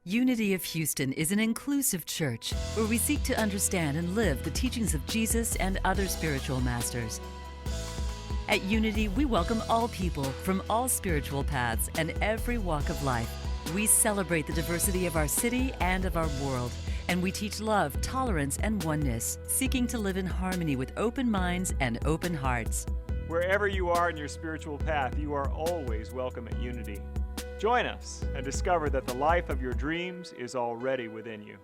Unity of Houston is an inclusive church where we seek to understand and live the teachings of Jesus and other spiritual masters. At Unity, we welcome all people from all spiritual paths and every walk of life. We celebrate the diversity of our city and of our world, and we teach love, tolerance, and oneness, seeking to live in harmony with open minds and open hearts. Wherever you are in your spiritual path, you are always welcome at Unity. Join us and discover that the life of your dreams is already within you.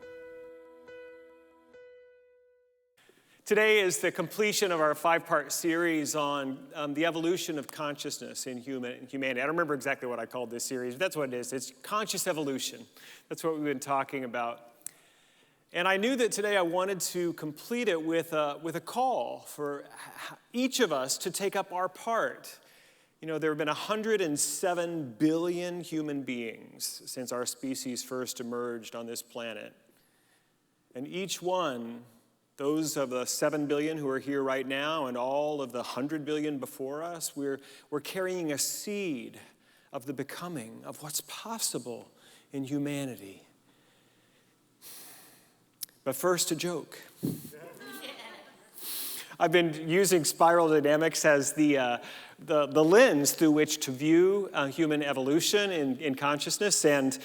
Today is the completion of our 5-part series on the evolution of consciousness in humanity. I don't remember exactly what I called this series, but that's what it is. It's conscious evolution. That's what we've been talking about. And I knew that today I wanted to complete it with a call for each of us to take up our part. You know, there have been 107 billion human beings since our species first emerged on this planet. And each one, those of the 7 billion who are here right now and all of the 100 billion before us, we're carrying a seed of the becoming, of what's possible in humanity. But first, a joke. I've been using spiral dynamics as the lens through which to view human evolution in consciousness, and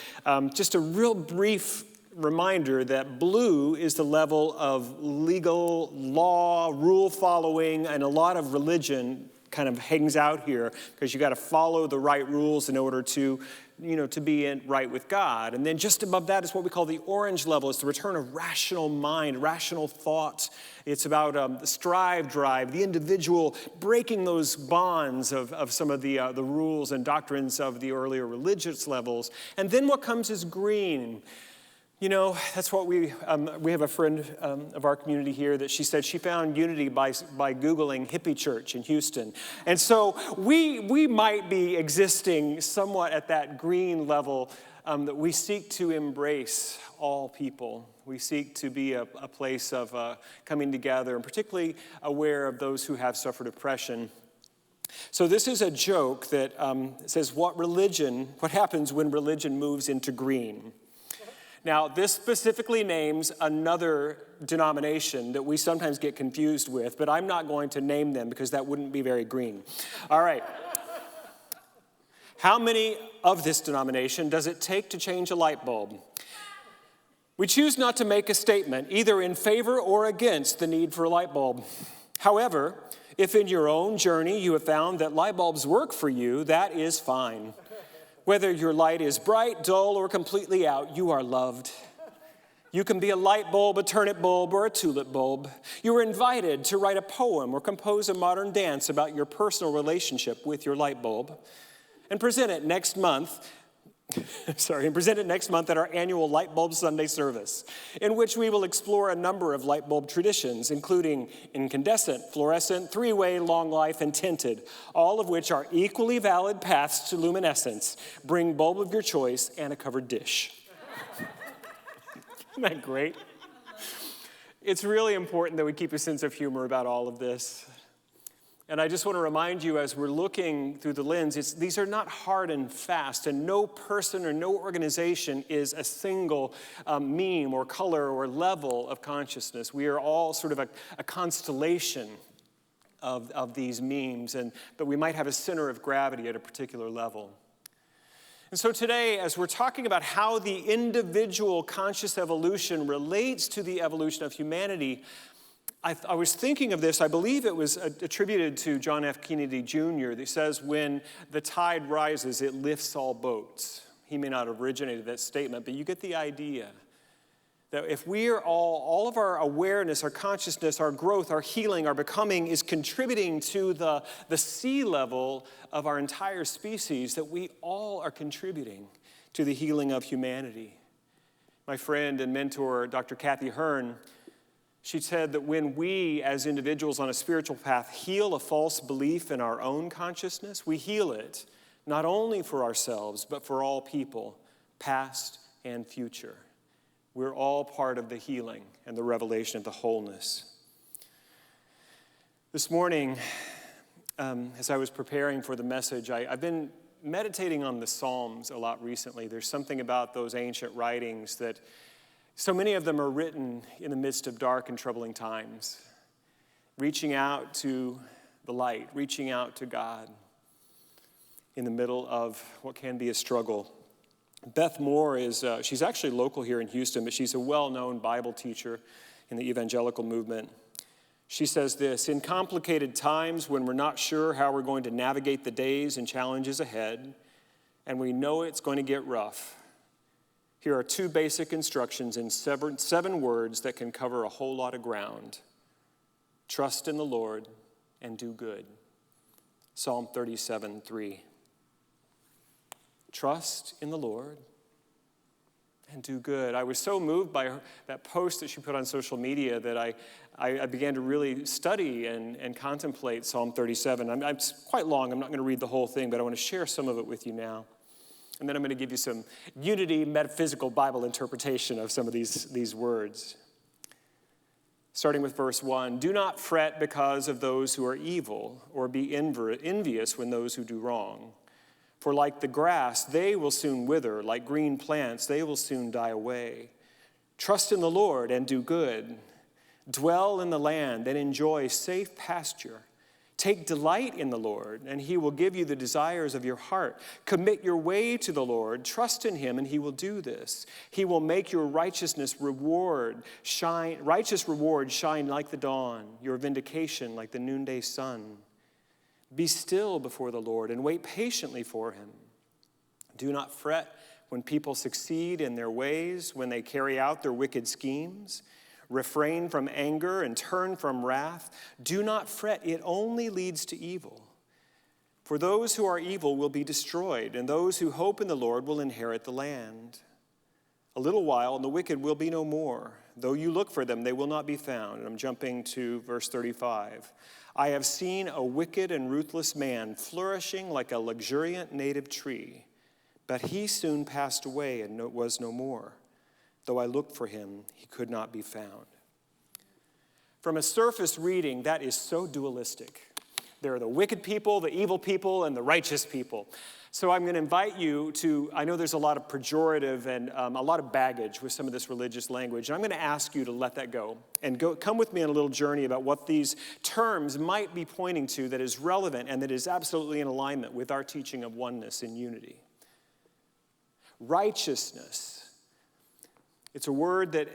just a real brief reminder that blue is the level of legal law, rule following, and a lot of religion kind of hangs out here because you got to follow the right rules in order to be right with God. And then just above that is what we call the orange level. It's the return of rational mind, rational thought. It's about the strive drive, the individual breaking those bonds of some of the rules and doctrines of the earlier religious levels. And then what comes is green. You know, that's what we have a friend of our community here that she said she found unity by Googling hippie church in Houston. And so we might be existing somewhat at that green level that we seek to embrace all people. We seek to be a place of coming together and particularly aware of those who have suffered oppression. So this is a joke that says what happens when religion moves into green. Now, this specifically names another denomination that we sometimes get confused with, but I'm not going to name them because that wouldn't be very green. All right. How many of this denomination does it take to change a light bulb? We choose not to make a statement either in favor or against the need for a light bulb. However, if in your own journey you have found that light bulbs work for you, that is fine. Whether your light is bright, dull, or completely out, you are loved. You can be a light bulb, a turnip bulb, or a tulip bulb. You are invited to write a poem or compose a modern dance about your personal relationship with your light bulb and present it next month at our annual Light Bulb Sunday service, in which we will explore a number of light bulb traditions, including incandescent, fluorescent, three-way, long life, and tinted, all of which are equally valid paths to luminescence. Bring bulb of your choice and a covered dish. Isn't that great? It's really important that we keep a sense of humor about all of this. And I just want to remind you as we're looking through the lens, these are not hard and fast, and no person or no organization is a single meme or color or level of consciousness. We are all sort of a constellation of these memes, but we might have a center of gravity at a particular level. And so today, as we're talking about how the individual conscious evolution relates to the evolution of humanity, I was thinking of this. I believe it was attributed to John F. Kennedy Jr. that says, when the tide rises, it lifts all boats. He may not have originated that statement, but you get the idea. That if we are all of our awareness, our consciousness, our growth, our healing, our becoming is contributing to the sea level of our entire species, that we all are contributing to the healing of humanity. My friend and mentor, Dr. Kathy Hearn, she said that when we, as individuals on a spiritual path, heal a false belief in our own consciousness, we heal it not only for ourselves, but for all people, past and future. We're all part of the healing and the revelation of the wholeness. This morning, as I was preparing for the message, I've been meditating on the Psalms a lot recently. There's something about those ancient writings that so many of them are written in the midst of dark and troubling times, reaching out to the light, reaching out to God in the middle of what can be a struggle. Beth Moore she's actually local here in Houston, but she's a well-known Bible teacher in the evangelical movement. She says this: in complicated times when we're not sure how we're going to navigate the days and challenges ahead, and we know it's going to get rough, here are 2 basic instructions in 7 words that can cover a whole lot of ground. Trust in the Lord and do good. Psalm 37:3. Trust in the Lord and do good. I was so moved by that post that she put on social media that I began to really study and contemplate Psalm 37. It's quite long. I'm not going to read the whole thing, but I want to share some of it with you now. And then I'm going to give you some unity metaphysical Bible interpretation of some of these words. Starting with verse 1, do not fret because of those who are evil, or be envious when those who do wrong. For like the grass, they will soon wither. Like green plants, they will soon die away. Trust in the Lord and do good. Dwell in the land and enjoy safe pasture. Take delight in the Lord, and he will give you the desires of your heart. Commit your way to the Lord. Trust in him, and he will do this. He will make your righteous reward shine like the dawn, your vindication like the noonday sun. Be still before the Lord and wait patiently for him. Do not fret when people succeed in their ways, when they carry out their wicked schemes. Refrain from anger and turn from wrath. Do not fret, it only leads to evil. For those who are evil will be destroyed, and those who hope in the Lord will inherit the land. A little while, and the wicked will be no more. Though you look for them, they will not be found. And I'm jumping to verse 35. I have seen a wicked and ruthless man flourishing like a luxuriant native tree, but he soon passed away and was no more. Though I looked for him, he could not be found. From a surface reading, that is so dualistic. There are the wicked people, the evil people, and the righteous people. So I'm going to invite you to, I know there's a lot of pejorative and a lot of baggage with some of this religious language. And I'm going to ask you to let that go and come with me on a little journey about what these terms might be pointing to that is relevant and that is absolutely in alignment with our teaching of oneness and unity. Righteousness. It's a word that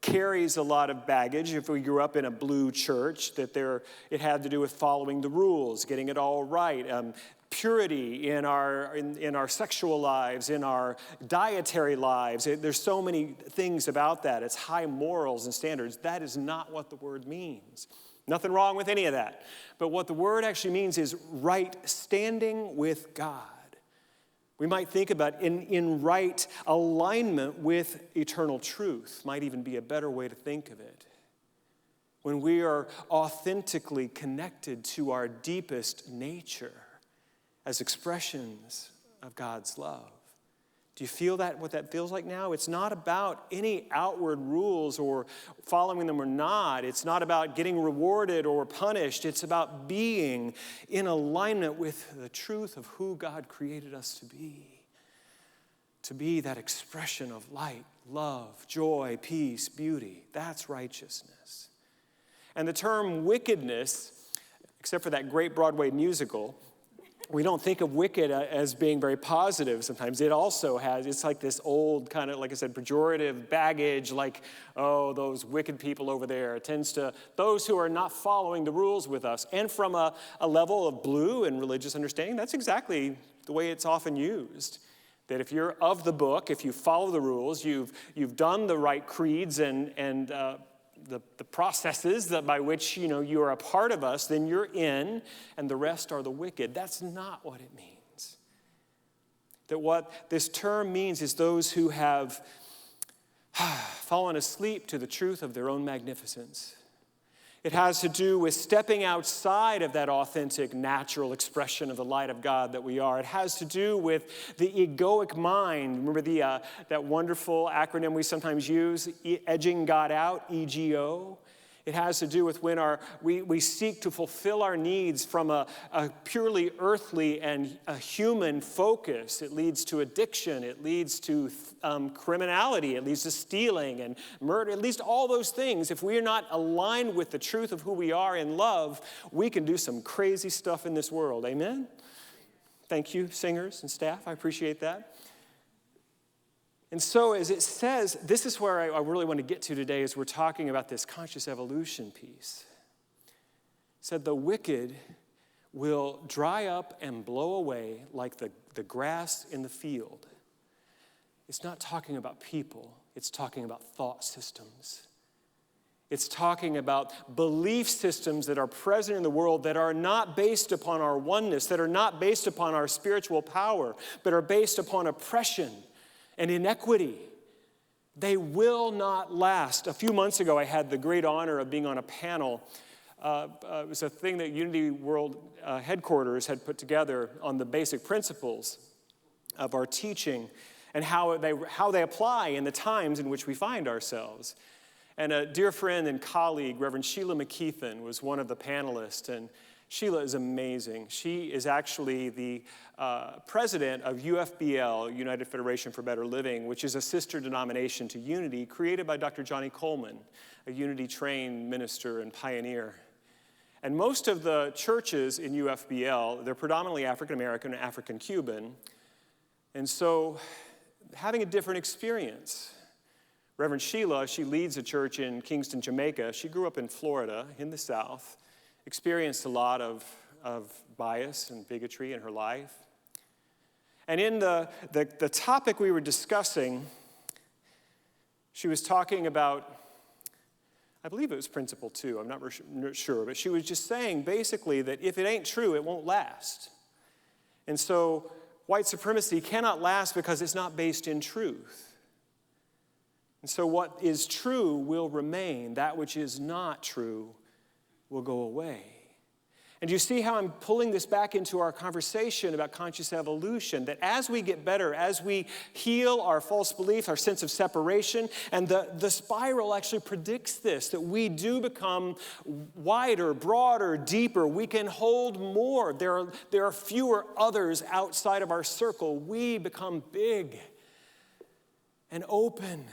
carries a lot of baggage. If we grew up in a blue church, it had to do with following the rules, getting it all right. Purity in our sexual lives, in our dietary lives. There's so many things about that. It's high morals and standards. That is not what the word means. Nothing wrong with any of that. But what the word actually means is right standing with God. We might think about in right alignment with eternal truth. Might even be a better way to think of it. When we are authentically connected to our deepest nature as expressions of God's love. Do you feel that, what that feels like now? It's not about any outward rules or following them or not. It's not about getting rewarded or punished. It's about being in alignment with the truth of who God created us to be. To be that expression of light, love, joy, peace, beauty. That's righteousness. And the term wickedness, except for that great Broadway musical, we don't think of wicked as being very positive sometimes. It also it's like this old kind of, like I said, pejorative baggage, like, oh, those wicked people over there. It tends to, those who are not following the rules with us. And from a level of blue and religious understanding, that's exactly the way it's often used. That if you're of the book, if you follow the rules, you've done the right creeds and the processes that by which you are a part of us, then you're in, and the rest are the wicked. That's not what it means. That what this term means is those who have fallen asleep to the truth of their own magnificence. It has to do with stepping outside of that authentic, natural expression of the light of God that we are. It has to do with the egoic mind. Remember that wonderful acronym we sometimes use, edging God out, EGO? It has to do with when we seek to fulfill our needs from a purely earthly and a human focus. It leads to addiction. It leads to criminality. It leads to stealing and murder. It leads to all those things. If we are not aligned with the truth of who we are in love, we can do some crazy stuff in this world. Amen? Thank you, singers and staff. I appreciate that. And so as it says, this is where I really want to get to today as we're talking about this conscious evolution piece. It said the wicked will dry up and blow away like the grass in the field. It's not talking about people. It's talking about thought systems. It's talking about belief systems that are present in the world that are not based upon our oneness, that are not based upon our spiritual power, but are based upon oppression and inequity. They will not last. A few months ago, I had the great honor of being on a panel. It was a thing that Unity World headquarters had put together on the basic principles of our teaching and how they apply in the times in which we find ourselves. And a dear friend and colleague, Reverend Sheila McKeithen, was one of the panelists, and Sheila is amazing. She is actually the president of UFBL, United Federation for Better Living, which is a sister denomination to Unity, created by Dr. Johnny Coleman, a Unity-trained minister and pioneer. And most of the churches in UFBL, they're predominantly African-American and African-Cuban, and so having a different experience. Reverend Sheila, she leads a church in Kingston, Jamaica. She grew up in Florida, in the South, experienced a lot of bias and bigotry in her life. And in the topic we were discussing, she was talking about, I believe it was principle 2, I'm not sure, but she was just saying basically that if it ain't true, it won't last. And so white supremacy cannot last because it's not based in truth. And so what is true will remain. That which is not true will go away. And you see how I'm pulling this back into our conversation about conscious evolution, that as we get better, as we heal our false belief, our sense of separation, and the spiral actually predicts this, that we do become wider, broader, deeper. We can hold more. There are fewer others outside of our circle. We become big and open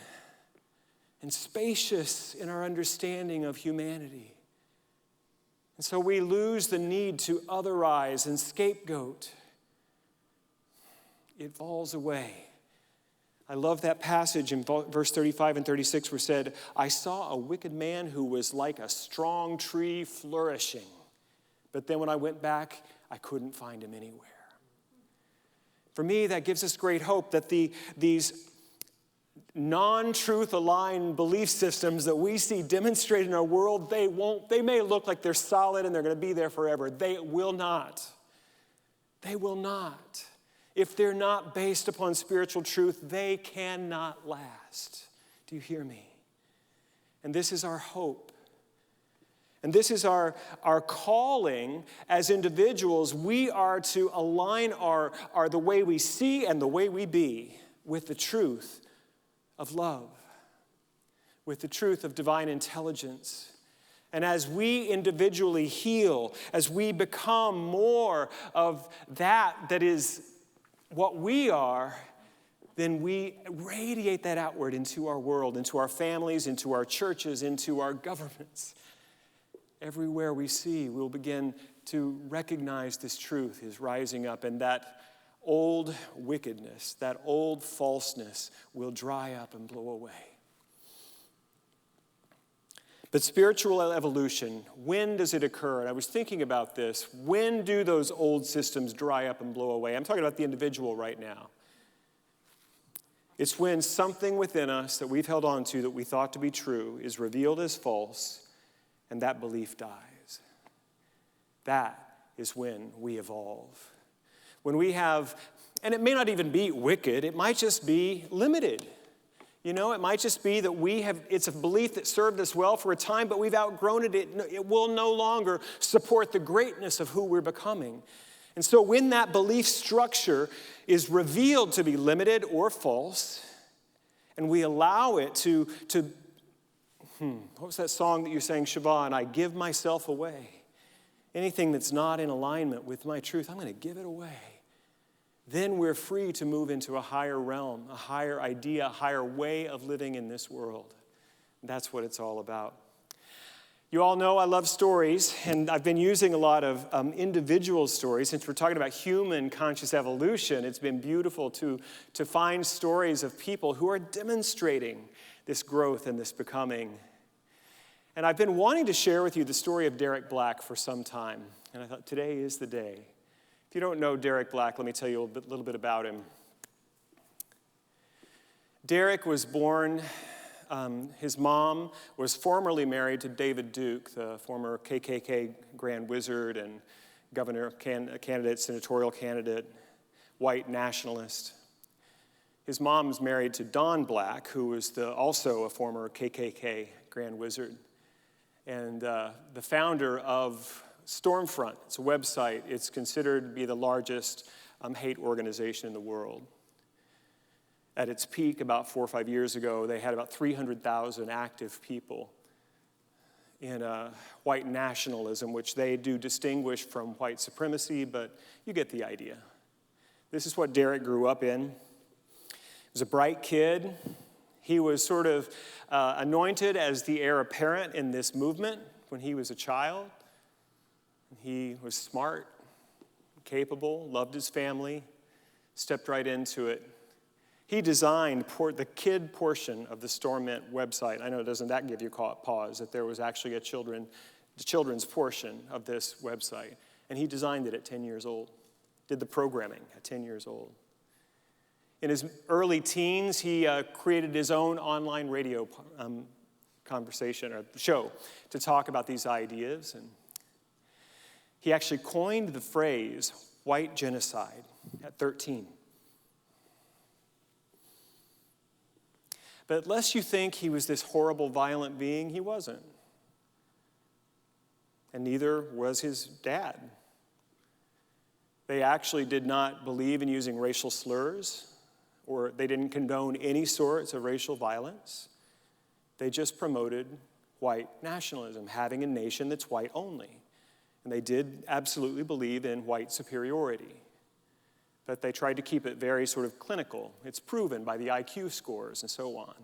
and spacious in our understanding of humanity. And so we lose the need to otherize and scapegoat. It falls away. I love that passage in verse 35 and 36 where it said, I saw a wicked man who was like a strong tree flourishing. But then when I went back, I couldn't find him anywhere. For me, that gives us great hope that these non-truth aligned belief systems that we see demonstrated in our world, they may look like they're solid and they're going to be there forever. They will not. They will not. If they're not based upon spiritual truth, they cannot last. Do you hear me? And this is our hope. And this is our calling as individuals. We are to align the way we see and the way we be with the truth of love, with the truth of divine intelligence. And as we individually heal, as we become more of that is what we are, then we radiate that outward into our world, into our families, into our churches, into our governments. Everywhere we see, we'll begin to recognize this truth is rising up, and that old wickedness, that old falseness will dry up and blow away. But spiritual evolution, when does it occur? And I was thinking about this. When do those old systems dry up and blow away? I'm talking about the individual right now. It's when something within us that we've held on to that we thought to be true is revealed as false, and that belief dies. That is when we evolve. When we have, and it may not even be wicked, it might just be limited. You know, it might just be that it's a belief that served us well for a time, but we've outgrown it. It will no longer support the greatness of who we're becoming. And so when that belief structure is revealed to be limited or false, and we allow it to What was that song that you sang, Siobhan? I give myself away. Anything that's not in alignment with my truth, I'm going to give it away. Then we're free to move into a higher realm, a higher idea, a higher way of living in this world. That's what it's all about. You all know I love stories, and I've been using a lot of individual stories. Since we're talking about human conscious evolution, it's been beautiful to find stories of people who are demonstrating this growth and this becoming. And I've been wanting to share with you the story of Derek Black for some time, and I thought today is the day. If you don't know Derek Black, let me tell you a little bit about him. Derek was born, his mom was formerly married to David Duke, the former KKK Grand Wizard and governor candidate, senatorial candidate, white nationalist. His mom was married to Don Black, who was also a former KKK Grand Wizard, and the founder of Stormfront. It's a website. It's considered to be the largest hate organization in the world. At its peak, about 4 or 5 years ago, they had about 300,000 active people in white nationalism, which they do distinguish from white supremacy, but you get the idea. This is what Derek grew up in. He was a bright kid. He was sort of anointed as the heir apparent in this movement when he was a child. He was smart, capable, loved his family, stepped right into it. He designed the kid portion of the Stormfront website. I know, doesn't that give you pause, that there was actually the children's portion of this website. And he designed it at 10 years old, did the programming at 10 years old. In his early teens, he created his own online radio conversation or show to talk about these ideas. And he actually coined the phrase white genocide at 13. But lest you think he was this horrible, violent being, he wasn't. And neither was his dad. They actually did not believe in using racial slurs, or they didn't condone any sorts of racial violence. They just promoted white nationalism, having a nation that's white only. And they did absolutely believe in white superiority. But they tried to keep it very sort of clinical. It's proven by the IQ scores and so on.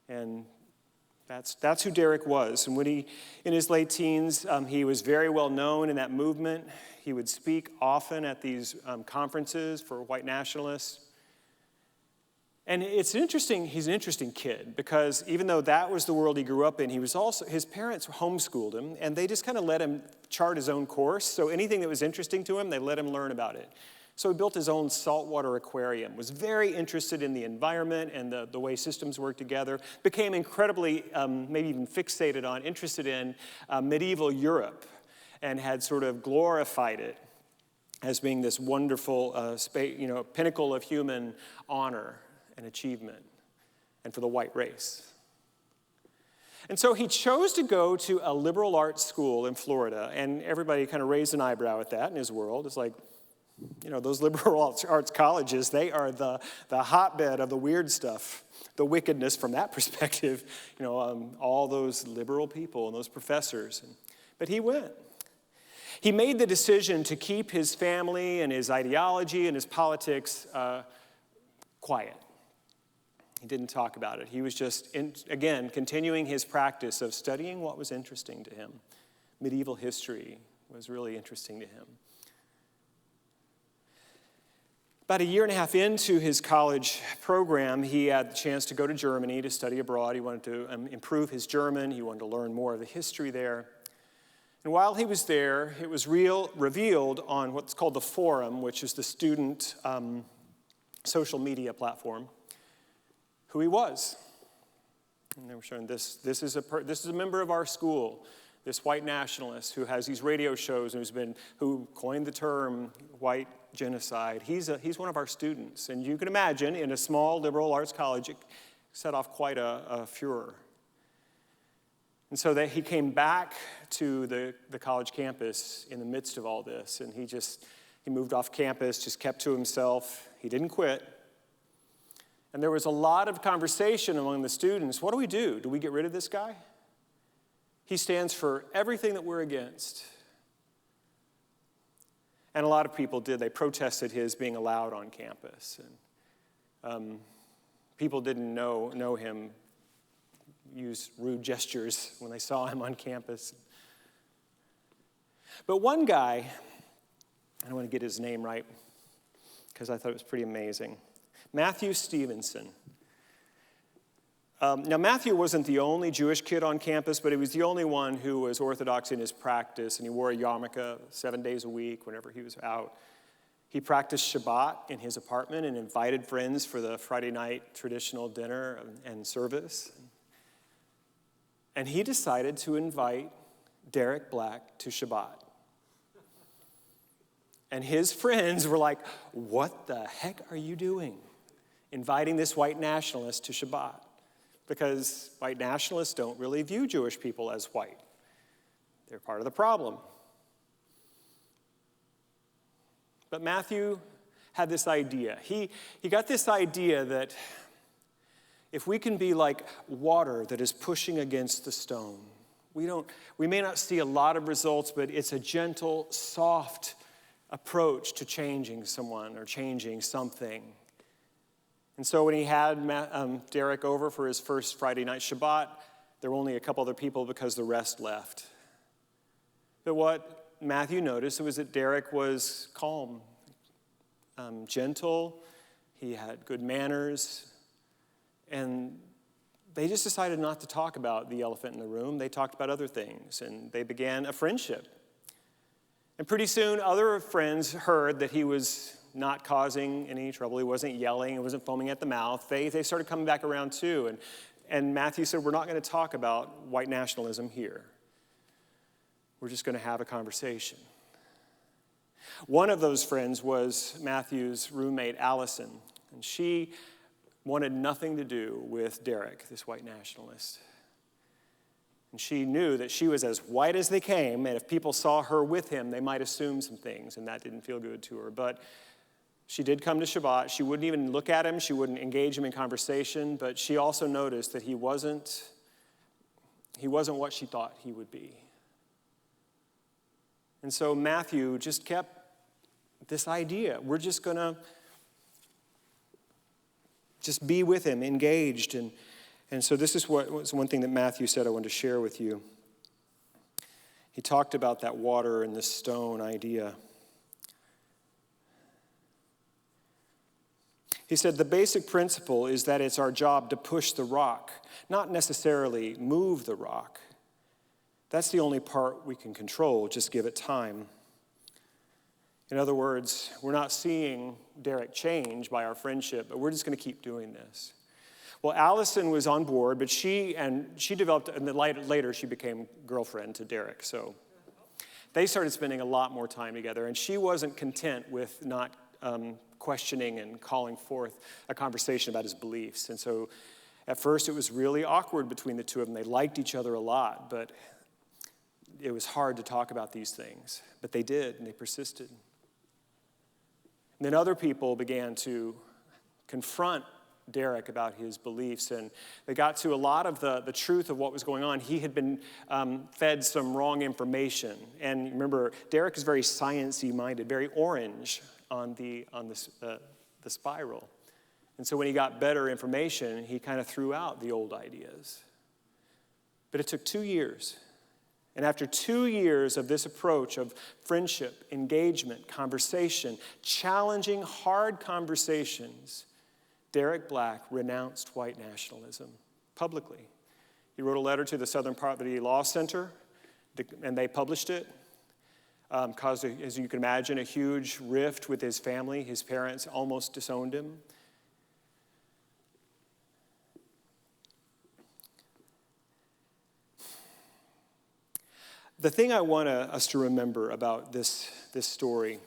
And that's who Derek was. And when in his late teens, he was very well known in that movement. He would speak often at these conferences for white nationalists. And he's an interesting kid, because even though that was the world he grew up in, his parents homeschooled him, and they just kind of let him chart his own course. So anything that was interesting to him, they let him learn about it. So he built his own saltwater aquarium, was very interested in the environment and the way systems work together, became incredibly, maybe even fixated on, interested in medieval Europe, and had sort of glorified it as being this wonderful pinnacle of human honor and achievement, and for the white race. And so he chose to go to a liberal arts school in Florida, and everybody kind of raised an eyebrow at that in his world. It's like, those liberal arts colleges, they are the hotbed of the weird stuff, the wickedness from that perspective, all those liberal people and those professors. But he went. He made the decision to keep his family and his ideology and his politics quiet. He didn't talk about it. He was just, again, continuing his practice of studying what was interesting to him. Medieval history was really interesting to him. About a year and a half into his college program, he had the chance to go to Germany to study abroad. He wanted to improve his German. He wanted to learn more of the history there. And while he was there, it was revealed on what's called the Forum, which is the student social media platform, who he was. And they were showing this is a member of our school, this white nationalist who has these radio shows and who coined the term white genocide. He's one of our students. And you can imagine, in a small liberal arts college, it set off quite a furor. And so he came back to the college campus in the midst of all this, and he moved off campus, just kept to himself. He didn't quit. And there was a lot of conversation among the students. What do we do? Do we get rid of this guy? He stands for everything that we're against. And a lot of people did. They protested his being allowed on campus. And people didn't know him, used rude gestures when they saw him on campus. But one guy, I don't want to get his name right because I thought it was pretty amazing. Matthew Stevenson. Now, Matthew wasn't the only Jewish kid on campus, but he was the only one who was orthodox in his practice, and he wore a yarmulke 7 days a week whenever he was out. He practiced Shabbat in his apartment and invited friends for the Friday night traditional dinner and service. And he decided to invite Derek Black to Shabbat. And his friends were like, "What the heck are you doing? Inviting this white nationalist to Shabbat?" Because white nationalists don't really view Jewish people as white. They're part of the problem. But Matthew had this idea. He got this idea that if we can be like water that is pushing against the stone, we may not see a lot of results, but it's a gentle, soft approach to changing someone or changing something. And so when he had Derek over for his first Friday night Shabbat, there were only a couple other people because the rest left. But what Matthew noticed was that Derek was calm, gentle, he had good manners, and they just decided not to talk about the elephant in the room. They talked about other things, and they began a friendship. And pretty soon, other friends heard that he was not causing any trouble. He wasn't yelling. He wasn't foaming at the mouth. They started coming back around too. And Matthew said, "We're not going to talk about white nationalism here. We're just going to have a conversation." One of those friends was Matthew's roommate, Allison. And she wanted nothing to do with Derek, this white nationalist. And she knew that she was as white as they came, and if people saw her with him, they might assume some things, and that didn't feel good to her. But she did come to Shabbat. She wouldn't even look at him. She wouldn't engage him in conversation, but she also noticed that he wasn't what she thought he would be. And so Matthew just kept this idea. We're just going to just be with him, engaged. And so this is what was one thing that Matthew said I wanted to share with you. He talked about that water and the stone idea. He said the basic principle is that it's our job to push the rock, not necessarily move the rock. That's the only part we can control. Just give it time. In other words, we're not seeing Derek change by our friendship, but we're just going to keep doing this. Well, Allison was on board, but she developed, and then later she became girlfriend to Derek. So they started spending a lot more time together, and she wasn't content with not questioning and calling forth a conversation about his beliefs. And so at first it was really awkward between the two of them. They liked each other a lot, but it was hard to talk about these things. But they did, and they persisted. And then other people began to confront Derek about his beliefs, and they got to a lot of the truth of what was going on. He had been fed some wrong information. And remember, Derek is very sciencey minded, very orange on the spiral. And so when he got better information, he kind of threw out the old ideas. But it took 2 years. And after 2 years of this approach of friendship, engagement, conversation, challenging hard conversations, Derek Black renounced white nationalism publicly. He wrote a letter to the Southern Poverty Law Center, and they published it. Caused, as you can imagine, a huge rift with his family. His parents almost disowned him. The thing I want us to remember about this story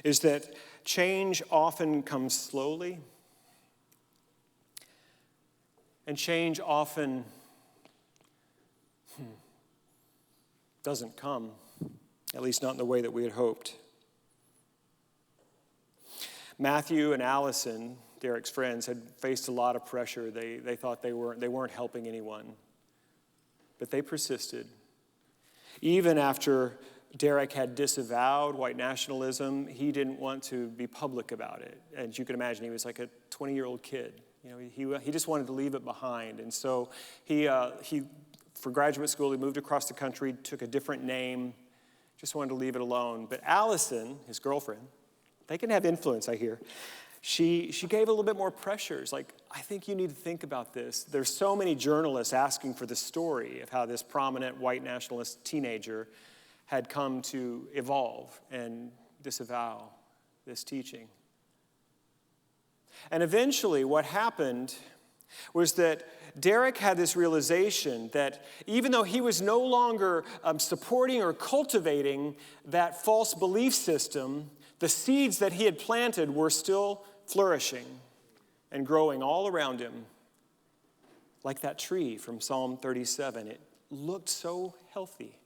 is that change often comes slowly, and change often doesn't come, at least not in the way that we had hoped. Matthew and Allison, Derek's friends, had faced a lot of pressure. They thought they weren't helping anyone. But they persisted. Even after Derek had disavowed white nationalism, he didn't want to be public about it. As you can imagine, he was like a 20-year-old kid. He just wanted to leave it behind. And so he for graduate school, he moved across the country, took a different name, just wanted to leave it alone. But Allison, his girlfriend, they can have influence, I hear. She gave a little bit more pressure. It's like, I think you need to think about this. There's so many journalists asking for the story of how this prominent white nationalist teenager had come to evolve and disavow this teaching. And eventually what happened was that Derek had this realization that even though he was no longer supporting or cultivating that false belief system, the seeds that he had planted were still flourishing and growing all around him. Like that tree from Psalm 37. It looked so healthy,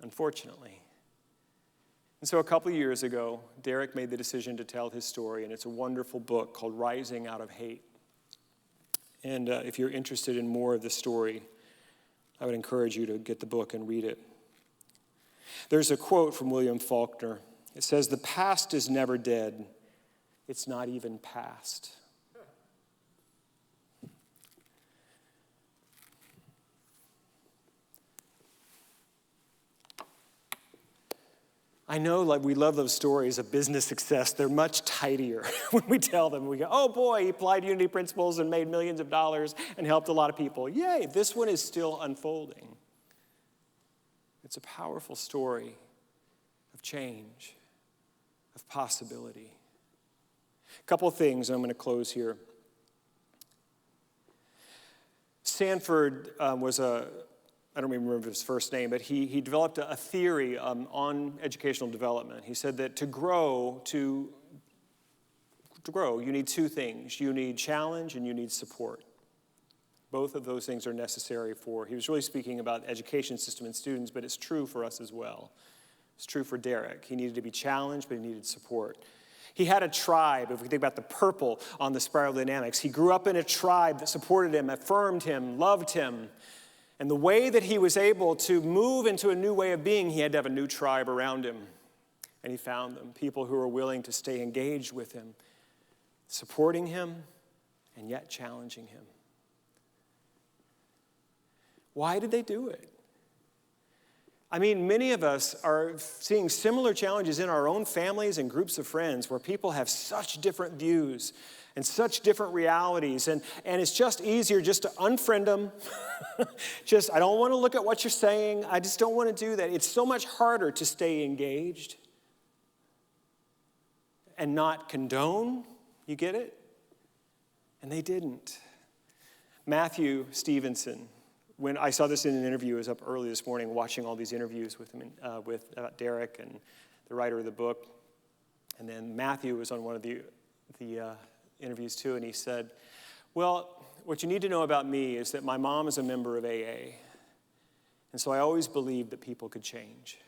unfortunately. And so a couple of years ago, Derek made the decision to tell his story, and it's a wonderful book called Rising Out of Hate. And if you're interested in more of the story, I would encourage you to get the book and read it. There's a quote from William Faulkner. It says, "The past is never dead. It's not even past." I know, like, we love those stories of business success. They're much tidier when we tell them. We go, oh boy, he applied unity principles and made millions of dollars and helped a lot of people. Yay, this one is still unfolding. It's a powerful story of change, of possibility. A couple of things, and I'm going to close here. Sanford was I don't remember his first name, but he developed a theory on educational development. He said that to grow, you need two things. You need challenge and you need support. Both of those things are necessary he was really speaking about the education system and students, but it's true for us as well. It's true for Derek. He needed to be challenged, but he needed support. He had a tribe. If we think about the purple on the spiral dynamics, he grew up in a tribe that supported him, affirmed him, loved him. And the way that he was able to move into a new way of being, he had to have a new tribe around him. And he found them, people who were willing to stay engaged with him, supporting him, and yet challenging him. Why did they do it? I mean, many of us are seeing similar challenges in our own families and groups of friends where people have such different views and such different realities, and it's just easier just to unfriend them. I don't want to look at what you're saying. I just don't want to do that. It's so much harder to stay engaged and not condone. You get it? And they didn't. Matthew Stevenson, when I saw this in an interview, I was up early this morning watching all these interviews with him, with Derek and the writer of the book. And then Matthew was on one of the interviews too, and he said, well, what you need to know about me is that my mom is a member of AA. And so I always believed that people could change.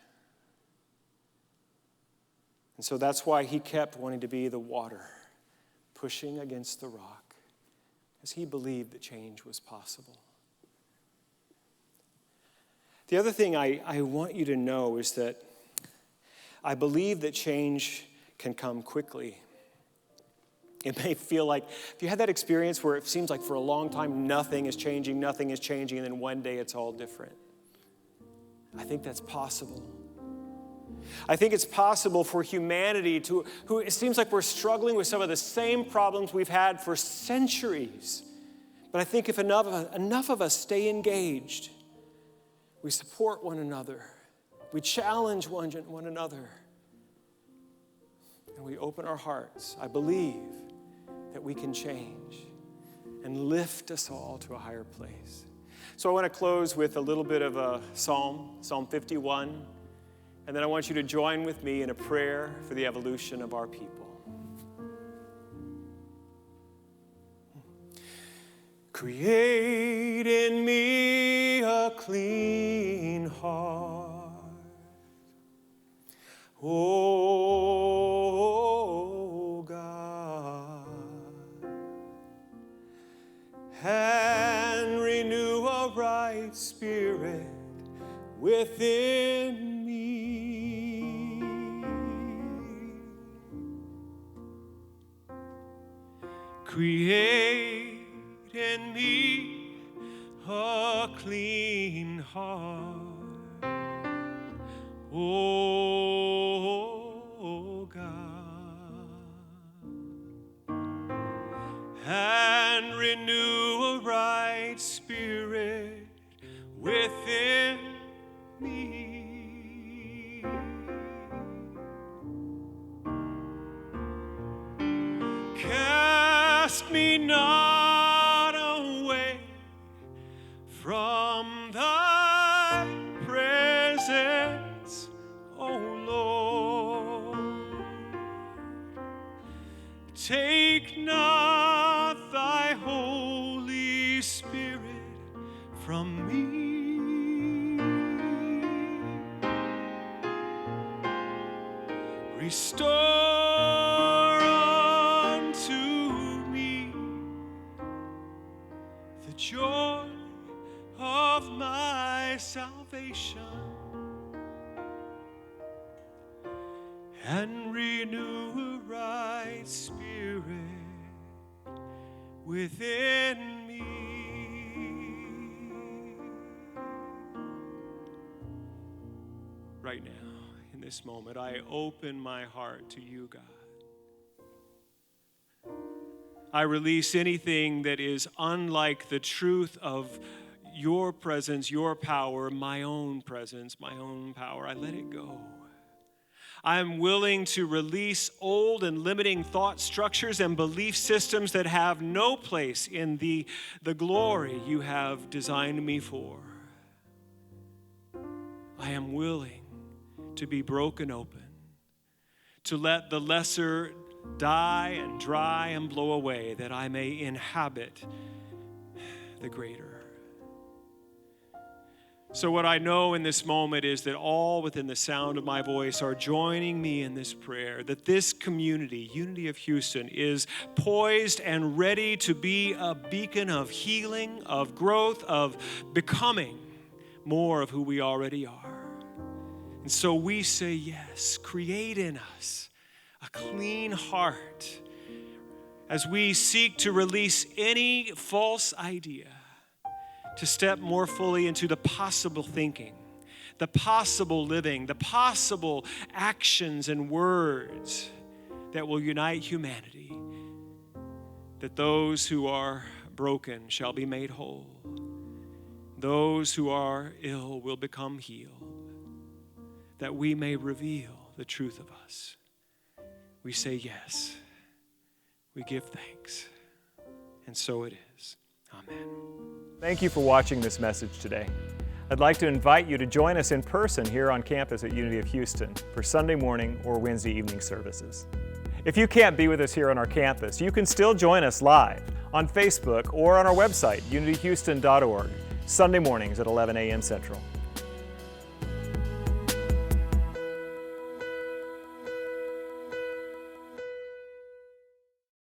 And so that's why he kept wanting to be the water, pushing against the rock, because he believed that change was possible. The other thing I want you to know is that I believe that change can come quickly. It may feel like, if you had that experience where it seems like for a long time nothing is changing, and then one day it's all different. I think that's possible. I think it's possible for humanity who it seems like we're struggling with some of the same problems we've had for centuries. But I think if enough of us stay engaged, we support one another, we challenge one another, and we open our hearts, I believe that we can change and lift us all to a higher place. So I want to close with a little bit of a psalm, Psalm 51, and then I want you to join with me in a prayer for the evolution of our people. Create in me a clean heart, oh right spirit within me. Create in me a clean heart, O God, and renew a right spirit within me. Cast me not away from thy presence, O Lord. Take not thy Holy Spirit from me. Restore unto me the joy of my salvation, and renew a right spirit within me. Right now, in this moment, I open my heart to you, God. I release anything that is unlike the truth of your presence, your power, my own presence, my own power. I let it go. I'm willing to release old and limiting thought structures and belief systems that have no place in the glory you have designed me for. I am willing to be broken open, to let the lesser die and dry and blow away, that I may inhabit the greater. So what I know in this moment is that all within the sound of my voice are joining me in this prayer, that this community, Unity of Houston, is poised and ready to be a beacon of healing, of growth, of becoming more of who we already are. And so we say yes, create in us a clean heart as we seek to release any false idea, to step more fully into the possible thinking, the possible living, the possible actions and words that will unite humanity, that those who are broken shall be made whole, those who are ill will become healed, that we may reveal the truth of us. We say yes. We give thanks. And so it is. Amen. Thank you for watching this message today. I'd like to invite you to join us in person here on campus at Unity of Houston for Sunday morning or Wednesday evening services. If you can't be with us here on our campus, you can still join us live on Facebook or on our website, unityhouston.org, Sunday mornings at 11 a.m. Central.